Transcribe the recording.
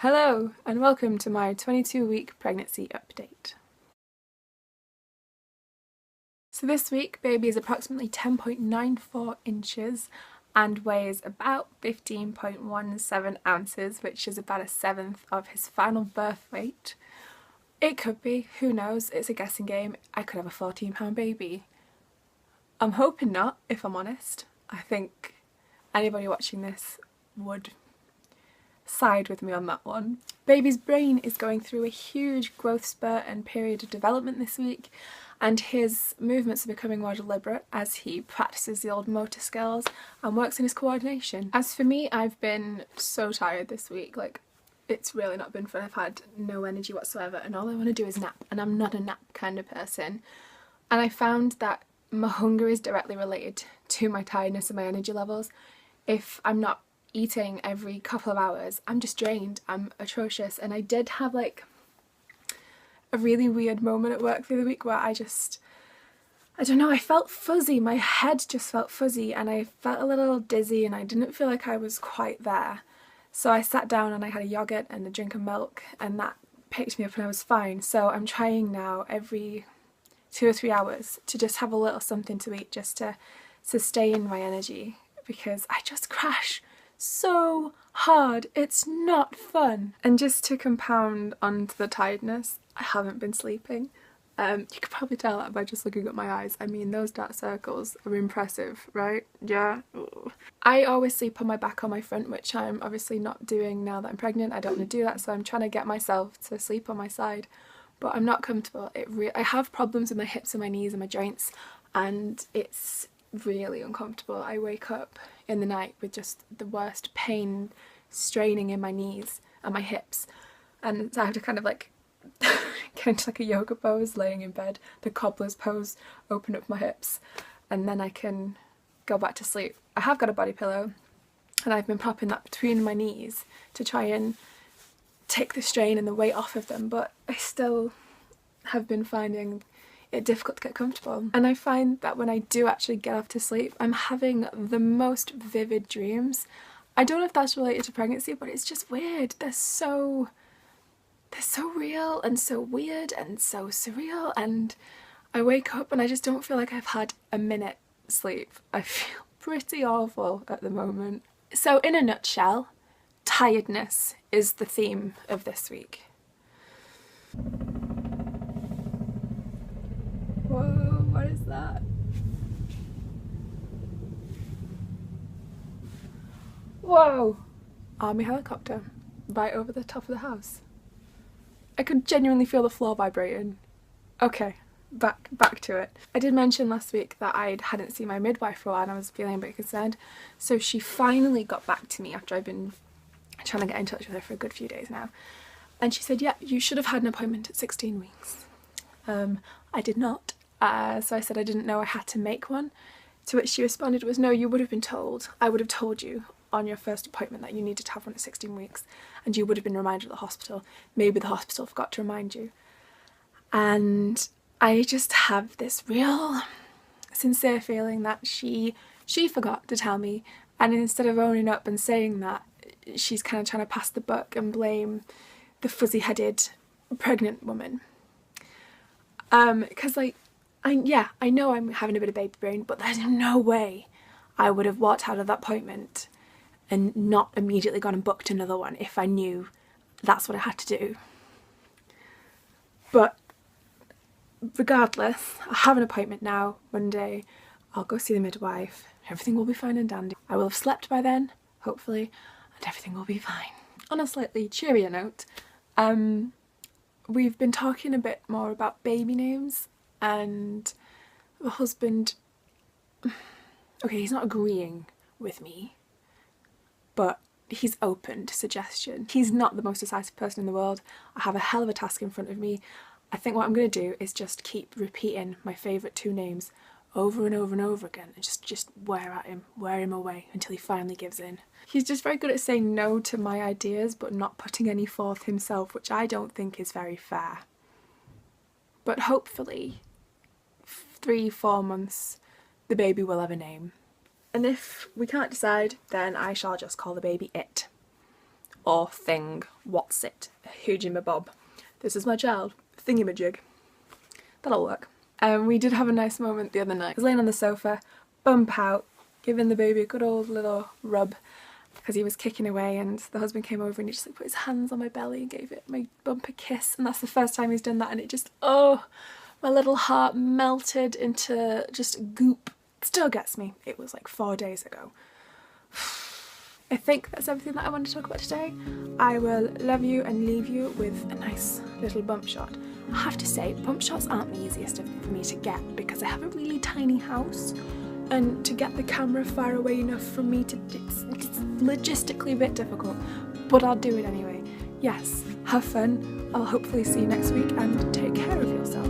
Hello and welcome to my 22-week pregnancy update. So this week baby is approximately 10.94 inches and weighs about 15.17 ounces, which is about a seventh of his final birth weight. It could be, who knows, it's a guessing game. I could have a 14-pound baby. I'm hoping not, if I'm honest. I think anybody watching this would side with me on that one. Baby's brain is going through a huge growth spurt and period of development this week, and his movements are becoming more deliberate as he practices the old motor skills and works on his coordination. As for me, I've been so tired this week. It's really not been fun. I've had no energy whatsoever and all I want to do is nap, and I'm not a nap kind of person. And I found that my hunger is directly related to my tiredness and my energy levels. If I'm not eating every couple of hours, I'm just drained. I'm atrocious. And I did have a really weird moment at work the other week where I don't know, I felt fuzzy. My head just felt fuzzy and I felt a little dizzy and I didn't feel like I was quite there. So I sat down and I had a yogurt and a drink of milk and that picked me up and I was fine. So I'm trying now every 2 or 3 hours to just have a little something to eat just to sustain my energy, because I just crash so hard. It's not fun. And just to compound onto the tiredness, I haven't been sleeping. You could probably tell that by just looking at my eyes. I mean, those dark circles are impressive, right? Yeah. Ooh. I always sleep on my back or my front, which I'm obviously not doing now that I'm pregnant. I don't want to do that, so I'm trying to get myself to sleep on my side, but I'm not comfortable. I have problems with my hips and my knees and my joints, and it's really uncomfortable. I wake up in the night with just the worst pain straining in my knees and my hips, and so I have to kind of get into a yoga pose, laying in bed, the cobbler's pose, open up my hips, and then I can go back to sleep. I have got a body pillow and I've been propping that between my knees to try and take the strain and the weight off of them, but I still have been finding it difficult to get comfortable. And I find that when I do actually get off to sleep, I'm having the most vivid dreams. I don't know if that's related to pregnancy, but it's just weird. They're so real and so weird and so surreal, and I wake up and I just don't feel like I've had a minute sleep. I feel pretty awful at the moment. So in a nutshell, tiredness is the theme of this week. Whoa, what is that? Whoa! Army helicopter right over the top of the house. I could genuinely feel the floor vibrating. Okay, back to it. I did mention last week that I hadn't seen my midwife for a while and I was feeling a bit concerned. So she finally got back to me after I've been trying to get in touch with her for a good few days now. And she said, yeah, you should have had an appointment at 16 weeks. I did not. So I said I didn't know I had to make one. To which she responded was, no, you would have been told. I would have told you on your first appointment that you needed to have one at 16 weeks, and you would have been reminded at the hospital. Maybe the hospital forgot to remind you. And I just have this real sincere feeling that she forgot to tell me, and instead of owning up and saying that, she's kind of trying to pass the buck and blame the fuzzy-headed pregnant woman. Because I know I'm having a bit of baby brain, but there's no way I would have walked out of that appointment and not immediately gone and booked another one if I knew that's what I had to do. But regardless, I have an appointment now, Monday. I'll go see the midwife. Everything will be fine and dandy. I will have slept by then, hopefully, and everything will be fine. On a slightly cheerier note, we've been talking a bit more about baby names, and the husband, okay, he's not agreeing with me, but he's open to suggestion. He's not the most decisive person in the world. I have a hell of a task in front of me. I think what I'm going to do is just keep repeating my favourite 2 names over and over and over again and just wear him away until he finally gives in. He's just very good at saying no to my ideas but not putting any forth himself, which I don't think is very fair. But hopefully 3-4 months the baby will have a name. And if we can't decide, then I shall just call the baby It. or thing. What's it? Hoojamabob. This is my child. Thingamajig. That'll work. We did have a nice moment the other night. I was laying on the sofa, bump out, giving the baby a good old little rub because he was kicking away, and the husband came over and he just like put his hands on my belly and gave it my bump a kiss, and that's the first time he's done that, and it just, oh, my little heart melted into just goop. It still gets me. It was like 4 days ago. I think that's everything that I wanted to talk about today. I will love you and leave you with a nice little bump shot. I have to say, bump shots aren't the easiest for me to get because I have a really tiny house, and to get the camera far away enough from me to, it's logistically a bit difficult, but I'll do it anyway. Yes, have fun. I'll hopefully see you next week, and take care of yourself.